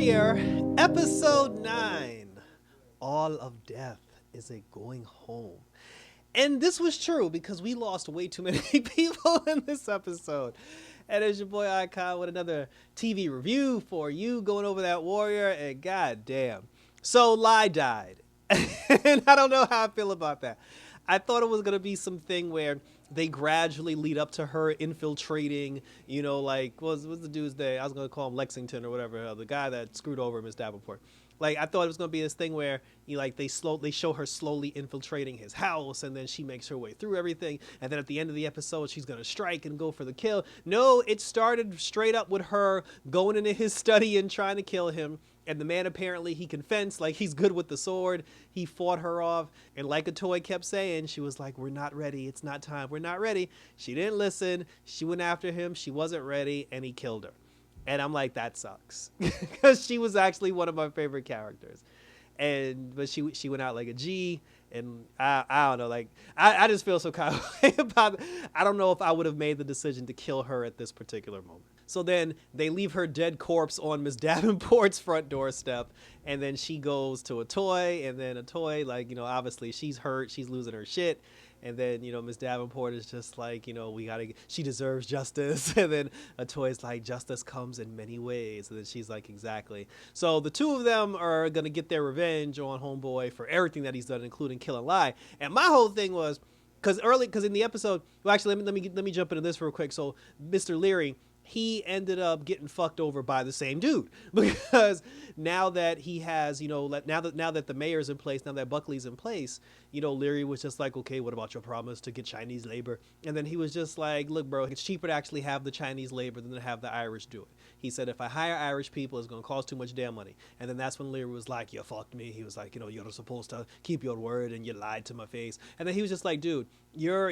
Warrior, Episode 9. All of Death is a going home. And this was true because we lost way too many people in this episode. And it's your boy Icon with another TV review for you going over that Warrior. And goddamn. So Lai died. And I don't know how I feel about that. I thought it was going to be something where they gradually lead up to her infiltrating, like, what's the dude's name? I was going to call him Lexington or whatever, the guy that screwed over Miss Davenport. Like, I thought it was going to be this thing where they show her slowly infiltrating his house, and then she makes her way through everything, and then at the end of the episode she's going to strike and go for the kill. No, it started straight up with her going into his study and trying to kill him. And the man, apparently, he can fence, like he's good with the sword. He fought her off. And like Otoy kept saying, she was like, we're not ready. It's not time. We're not ready. She didn't listen. She went after him. She wasn't ready. And he killed her. And I'm like, that sucks. Because she was actually one of my favorite characters. But she went out like a G. And I don't know, like, I just feel so kind of way about it. I don't know if I would have made the decision to kill her at this particular moment. So then they leave her dead corpse on Miss Davenport's front doorstep, and then she goes to Otoy, and then Otoy, like, obviously she's hurt, she's losing her shit, and then, Miss Davenport is just like, she deserves justice, and then Otoy's like, justice comes in many ways, and then she's like, exactly. So the two of them are gonna get their revenge on Homeboy for everything that he's done, including killing Lai, and my whole thing was, because in the episode, well, actually, let me jump into this real quick. So Mr. Leary, he ended up getting fucked over by the same dude, because now that he has, now that the mayor's in place, now that Buckley's in place, Leary was just like, okay, what about your promise to get Chinese labor? And then he was just like, look, bro, it's cheaper to actually have the Chinese labor than to have the Irish do it. He said, if I hire Irish people, it's going to cost too much damn money. And then that's when Leary was like, you fucked me. He was like, you're supposed to keep your word, and you lied to my face. And then he was just like, dude, you're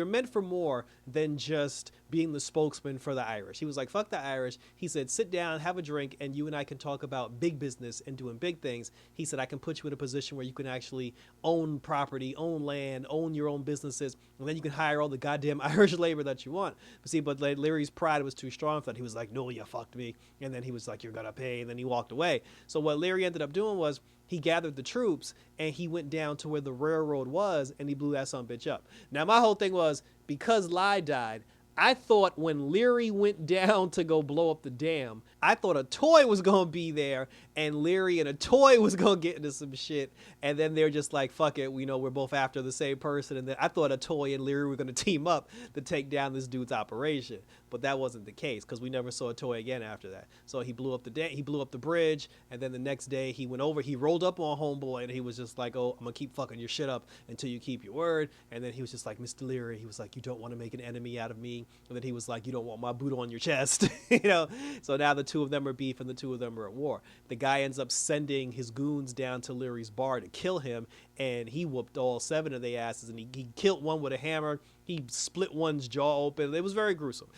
meant for more than just being the spokesman for the Irish. He was like, fuck the Irish. He said, sit down, have a drink, and you and I can talk about big business and doing big things. He said, I can put you in a position where you can actually own property, own land, own your own businesses, and then you can hire all the goddamn Irish labor that you want. But Larry's pride was too strong for that. He was like, no, you fucked me. And then he was like, you're gonna pay. And then he walked away. So what Larry ended up doing was, he gathered the troops and he went down to where the railroad was and he blew that son bitch up. Now, my whole thing was, because Lai died, I thought when Leary went down to go blow up the dam, I thought Otoy was going to be there, and Leary and Otoy was going to get into some shit, and then they're just like, fuck it, we're both after the same person, and then I thought Otoy and Leary were going to team up to take down this dude's operation, but that wasn't the case, because we never saw Otoy again after that. So he blew up the bridge, and then the next day he rolled up on Homeboy, and he was just like, oh, I'm going to keep fucking your shit up until you keep your word, and then he was just like, Mr. Leary, he was like, you don't want to make an enemy out of me. And then he was like, you don't want my boot on your chest. So now the two of them are beef and the two of them are at war. The guy ends up sending his goons down to Leary's bar to kill him, and he whooped all 7 of their asses, and he killed one with a hammer. He split one's jaw open. It was very gruesome.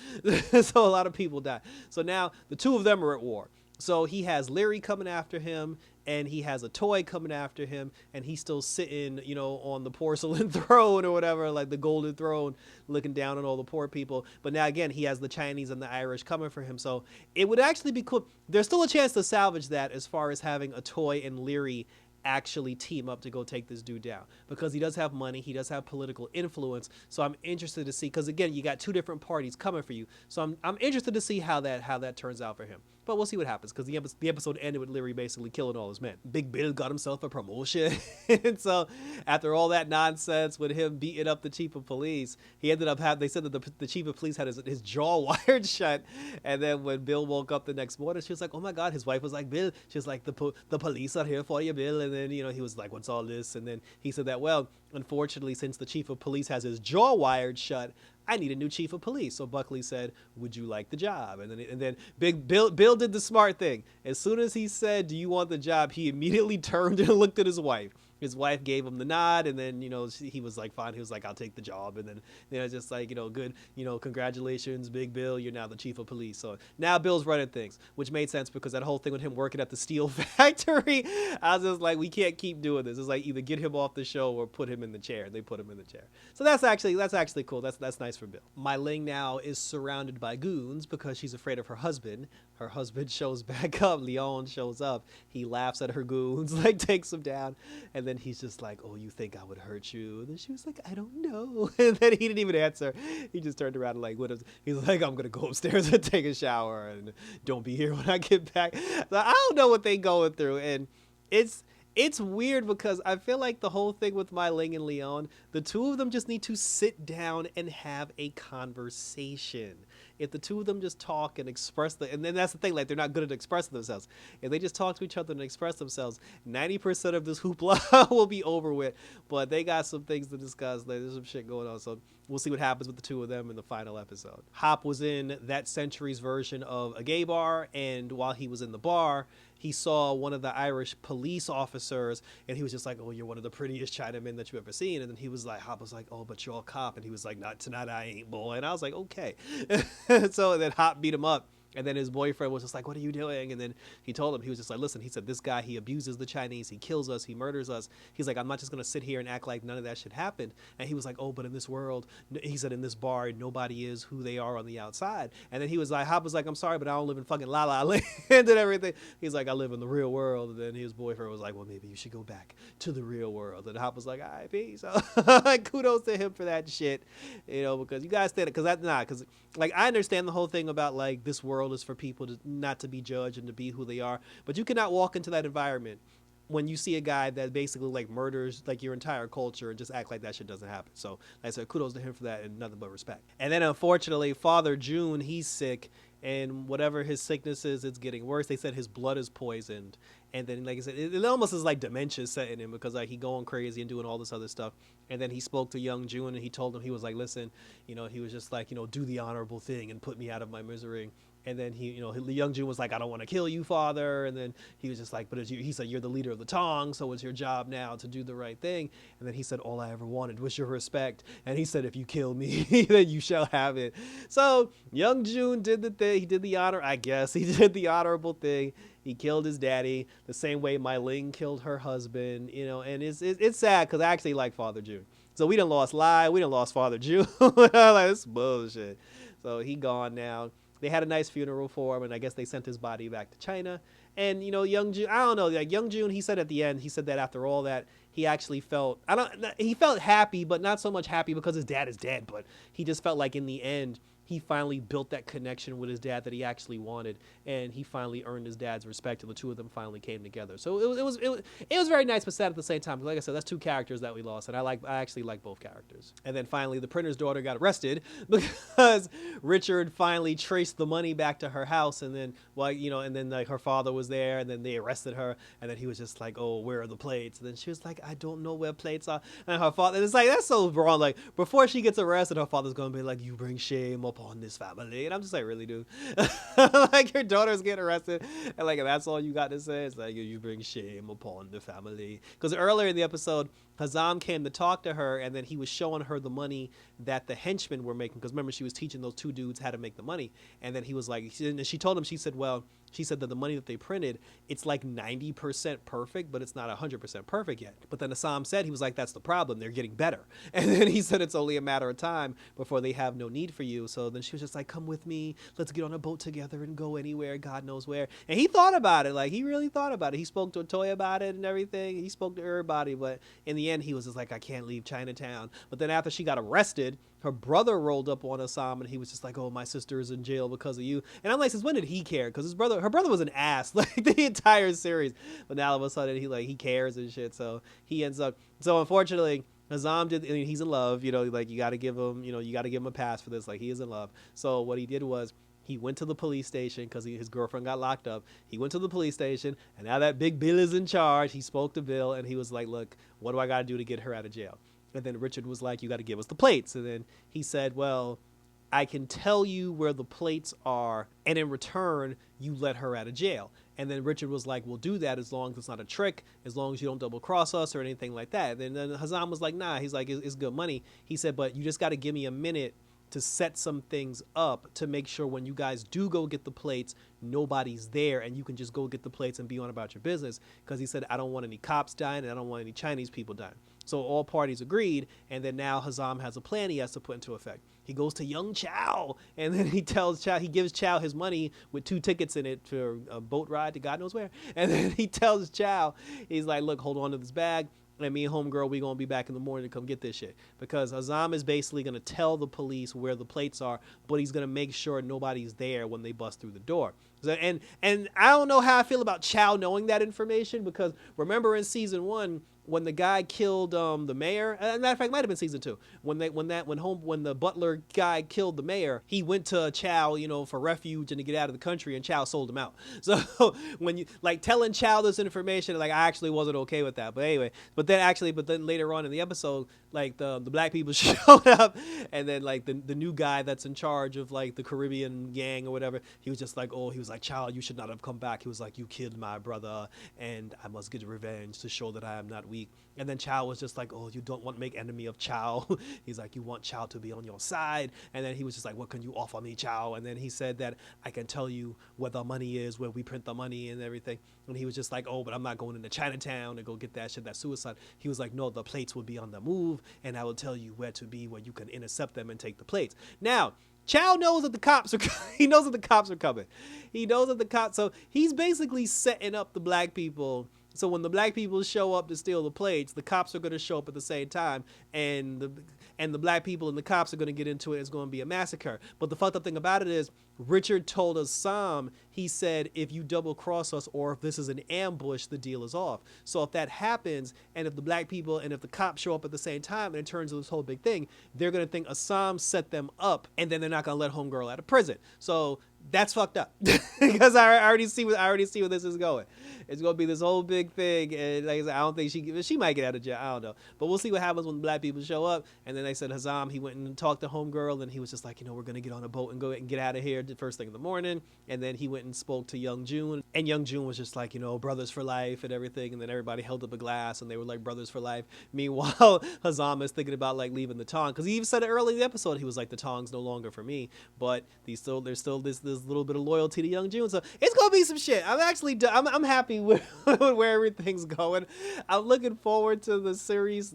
So a lot of people died. So now the two of them are at war. So he has Leary coming after him, and he has Otoy coming after him, and he's still sitting, on the porcelain throne or whatever, like the golden throne, looking down on all the poor people. But now again, he has the Chinese and the Irish coming for him. So it would actually be cool. There's still a chance to salvage that as far as having Otoy and Leary actually team up to go take this dude down, because he does have money, he does have political influence. So I'm interested to see, because again, you got two different parties coming for you. So I'm interested to see how that turns out for him. But we'll see what happens, because the episode ended with Leary basically killing all his men. Big Bill got himself a promotion. And so after all that nonsense with him beating up the chief of police, he ended up they said that the chief of police had his jaw wired shut. And then when Bill woke up the next morning, she was like, oh my God, his wife was like, Bill, she was like, the police are here for you, Bill. And then, he was like, what's all this? And then he said that, well, unfortunately, since the chief of police has his jaw wired shut, I need a new chief of police. So Buckley said, would you like the job? And then Big Bill did the smart thing. As soon as he said, do you want the job? He immediately turned and looked at his wife. his wife gave him the nod, and then he was like fine. He was like, I'll take the job, and then just like good, congratulations, Big Bill, you're now the chief of police. So now Bill's running things, which made sense because that whole thing with him working at the steel factory, I was just like, we can't keep doing this. It's like either get him off the show or put him in the chair. They put him in the chair. So that's actually cool. That's nice for Bill. Mai Ling now is surrounded by goons because she's afraid of her husband. Her husband shows back up. Leon shows up. He laughs at her goons, like takes them down. And then he's just like, oh, you think I would hurt you? And then she was like, I don't know. And then he didn't even answer. He just turned around and like, he's like, I'm going to go upstairs and take a shower and don't be here when I get back. So I don't know what they going through. And it's weird because I feel like the whole thing with Mai Ling and Leon, the two of them just need to sit down and have a conversation. If the two of them just talk and express and then that's the thing, like they're not good at expressing themselves. If they just talk to each other and express themselves, 90% of this hoopla will be over with. But they got some things to discuss. Like, there's some shit going on. So we'll see what happens with the two of them in the final episode. Hop was in that century's version of a gay bar, and while he was in the bar, he saw one of the Irish police officers, and he was just like, oh, you're one of the prettiest Chinamen that you've ever seen. And then he was like, Hop was like, oh, but you're a cop. And he was like, not tonight, I ain't, boy. And I was like, okay. So then Hop beat him up. And then his boyfriend was just like, what are you doing? And then he told him, he was just like, listen, he said, this guy, he abuses the Chinese. He kills us. He murders us. He's like, I'm not just going to sit here and act like none of that shit happened. And he was like, oh, but in this world, he said, in this bar, nobody is who they are on the outside. And then he was like, Hop was like, I'm sorry, but I don't live in fucking La La Land and everything. He's like, I live in the real world. And then his boyfriend was like, well, maybe you should go back to the real world. And Hop was like, all right, peace. So kudos to him for that shit, because you guys stand it. Because like, I understand the whole thing about like this world is for people to not to be judged and to be who they are, but you cannot walk into that environment when you see a guy that basically like murders like your entire culture and just act like that shit doesn't happen. So like I said, kudos to him for that and nothing but respect. And then unfortunately, Father June, he's sick, and whatever his sickness is, it's getting worse. They said his blood is poisoned, and then like I said, it almost is like dementia setting him because like he going crazy and doing all this other stuff. And then he spoke to young June, and he told him, he was like, listen, he was just like, do the honorable thing and put me out of my misery. And then he, Young June was like, I don't want to kill you, father. And then he was just like, but he said, you're the leader of the Tong, so it's your job now to do the right thing. And then he said, all I ever wanted was your respect. And he said, if you kill me, then you shall have it. So Young June did the thing. He did the honor, I guess. He did the honorable thing. He killed his daddy the same way Mai Ling killed her husband, and it's sad because I actually like Father June. So we done lost Lai. We done lost Father June. Like, this is bullshit. So he gone now. They had a nice funeral for him, and I guess they sent his body back to China. And, Young June, I don't know, like Young June, he said at the end, he said that after all that, he actually felt, he felt happy, but not so much happy because his dad is dead, but he just felt like in the end, he finally built that connection with his dad that he actually wanted, and he finally earned his dad's respect, and the two of them finally came together. So it was very nice, but sad at the same time. Like I said, that's two characters that we lost, and I actually like both characters. And then finally, the printer's daughter got arrested because Richard finally traced the money back to her house, and then and then like her father was there, and then they arrested her, and then he was just like, oh, where are the plates? And then she was like, I don't know where plates are. And her father, it's like, that's so wrong. Like, before she gets arrested, her father's gonna be like, you bring shame upon this family. And I'm just like, really, dude? Like, your daughter's getting arrested, and like that's all you got to say? It's like, you bring shame upon the family. Because earlier in the episode, Hazam came to talk to her, and then he was showing her the money that the henchmen were making, because remember, she was teaching those two dudes how to make the money. And then he was like, and she told him, she said that the money that they printed, it's like 90% perfect, but it's not 100% perfect yet. But then Assam said, he was like, that's the problem, they're getting better. And then he said, it's only a matter of time before they have no need for you. So then she was just like, come with me, let's get on a boat together and go anywhere, God knows where. And he thought about it, like he really thought about it. He spoke to Otoya about it and everything. He spoke to everybody, but in the end, he was just like, I can't leave Chinatown. But then after she got arrested, her brother rolled up on Assam, and he was just like, oh, my sister is in jail because of you. And I'm like, since when did he care? Because her brother was an ass like the entire series. But now all of a sudden he cares and shit. So he ends up, so unfortunately, Hazam did, he's in love, like you got to give him a pass for this. Like, he is in love. So what he did was, he went to the police station because his girlfriend got locked up. He went to the police station, and now that Big Bill is in charge, he spoke to Bill, and he was like, look, what do I got to do to get her out of jail? And then Richard was like, you got to give us the plates. And then he said, well, I can tell you where the plates are, and in return, you let her out of jail. And then Richard was like, we'll do that as long as it's not a trick, as long as you don't double cross us or anything like that. And then Hazam was like, nah, he's like, it's good money. He said, but you just got to give me a minute to set some things up to make sure when you guys do go get the plates, nobody's there and you can just go get the plates and be on about your business. Because he said, I don't want any cops dying and I don't want any Chinese people dying. So all parties agreed, and then now Hazam has a plan he has to put into effect. He goes to young Chow, and then he gives Chow his money with 2 tickets in it for a boat ride to God knows where. And then he tells Chow, he's like, look, hold on to this bag. And me and homegirl, we gonna be back in the morning to come get this shit. Because Hazam is basically gonna tell the police where the plates are, but he's gonna make sure nobody's there when they bust through the door. So, and I don't know how I feel about Chow knowing that information, because remember in season 1, when the guy killed the mayor, as a matter of fact, it might have been season 2, when the butler guy killed the mayor, he went to Chow, for refuge and to get out of the country, and Chow sold him out. So when you like telling Chow this information, like I actually wasn't okay with that. But anyway, but then later on in the episode, like the black people showed up, and then like the new guy that's in charge of like the Caribbean gang or whatever, he was just like, oh, he was like, Chow, you should not have come back. He was like, you killed my brother, and I must get revenge to show that I am not weak. And then Chow was just like, oh, you don't want to make enemy of Chow. He's like, you want Chow to be on your side. And then he was just like, what can you offer me, Chow? And then he said that I can tell you where the money is, where we print the money and everything. And he was just like, oh, but I'm not going into Chinatown to go get that shit, that suicide. He was like, no, the plates will be on the move, and I will tell you where to be, where you can intercept them and take the plates. Now, Chow knows that the cops are he knows that the cops are coming. He knows that the cops, so he's basically setting up the black people. So when the black people show up to steal the plates, the cops are going to show up at the same time, and the black people and the cops are going to get into it. It's going to be a massacre. But the fucked up thing about it is, Richard told Assam, he said, if you double cross us or if this is an ambush, the deal is off. So if that happens, and if the black people and if the cops show up at the same time and it turns into this whole big thing, they're going to think Assam set them up, and then they're not going to let homegirl out of prison. So that's fucked up because I already see where this is going. It's going to be this whole big thing, and like I said, I don't think she might get out of jail. I don't know, but we'll see what happens when the black people show up. And then they said Hazam, he went and talked to homegirl, and he was just like, we're gonna get on a boat and go and get out of here the first thing in the morning. And then he went and spoke to Young June, and Young June was just like, brothers for life and everything. And then everybody held up a glass, and they were like brothers for life. Meanwhile, Hazam is thinking about like leaving the Tong, because he even said it early in the episode. He was like, the Tong's no longer for me, but there's still this little bit of loyalty to Young June. So it's gonna be some shit. I'm happy with where everything's going. I'm looking forward to the series.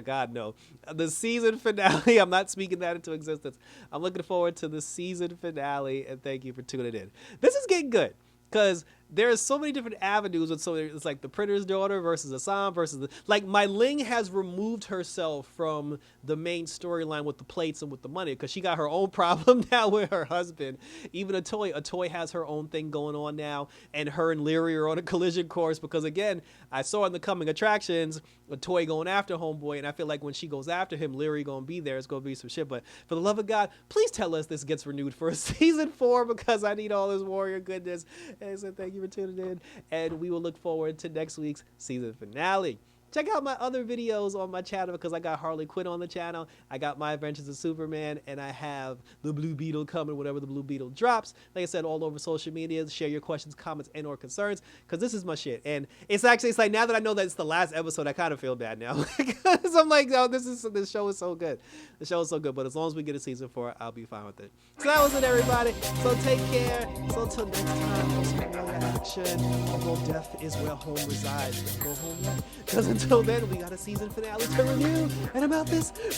God no, the season finale. I'm not speaking that into existence. I'm looking forward to the season finale, and thank you for tuning in. This is getting good, because there's so many different avenues. So it's like the printer's daughter versus Assam versus Mai Ling has removed herself from the main storyline with the plates and with the money, because she got her own problem now with her husband. Even Atoy has her own thing going on now, and her and Leary are on a collision course, because again, I saw in the coming attractions Atoy going after homeboy, and I feel like when she goes after him, Leary gonna be there. It's gonna be some shit. But for the love of God, please tell us this gets renewed for season 4, because I need all this warrior goodness. And so thank you for tuning in, and we will look forward to next week's season finale. Check out my other videos on my channel, because I got Harley Quinn on the channel. I got My Adventures of Superman, and I have the Blue Beetle coming whenever the Blue Beetle drops. Like I said, all over social media. Share your questions, comments, and or concerns, because this is my shit. And it's like now that I know that it's the last episode, I kind of feel bad now, because I'm like, oh, this show is so good. The show is so good. But as long as we get a season 4, I'll be fine with it. So that was it, everybody. So take care. So until next time, for some more action. Although death is where home resides, let's go home yet. Because until then, we got a season finale to review, and I'm out this bitch.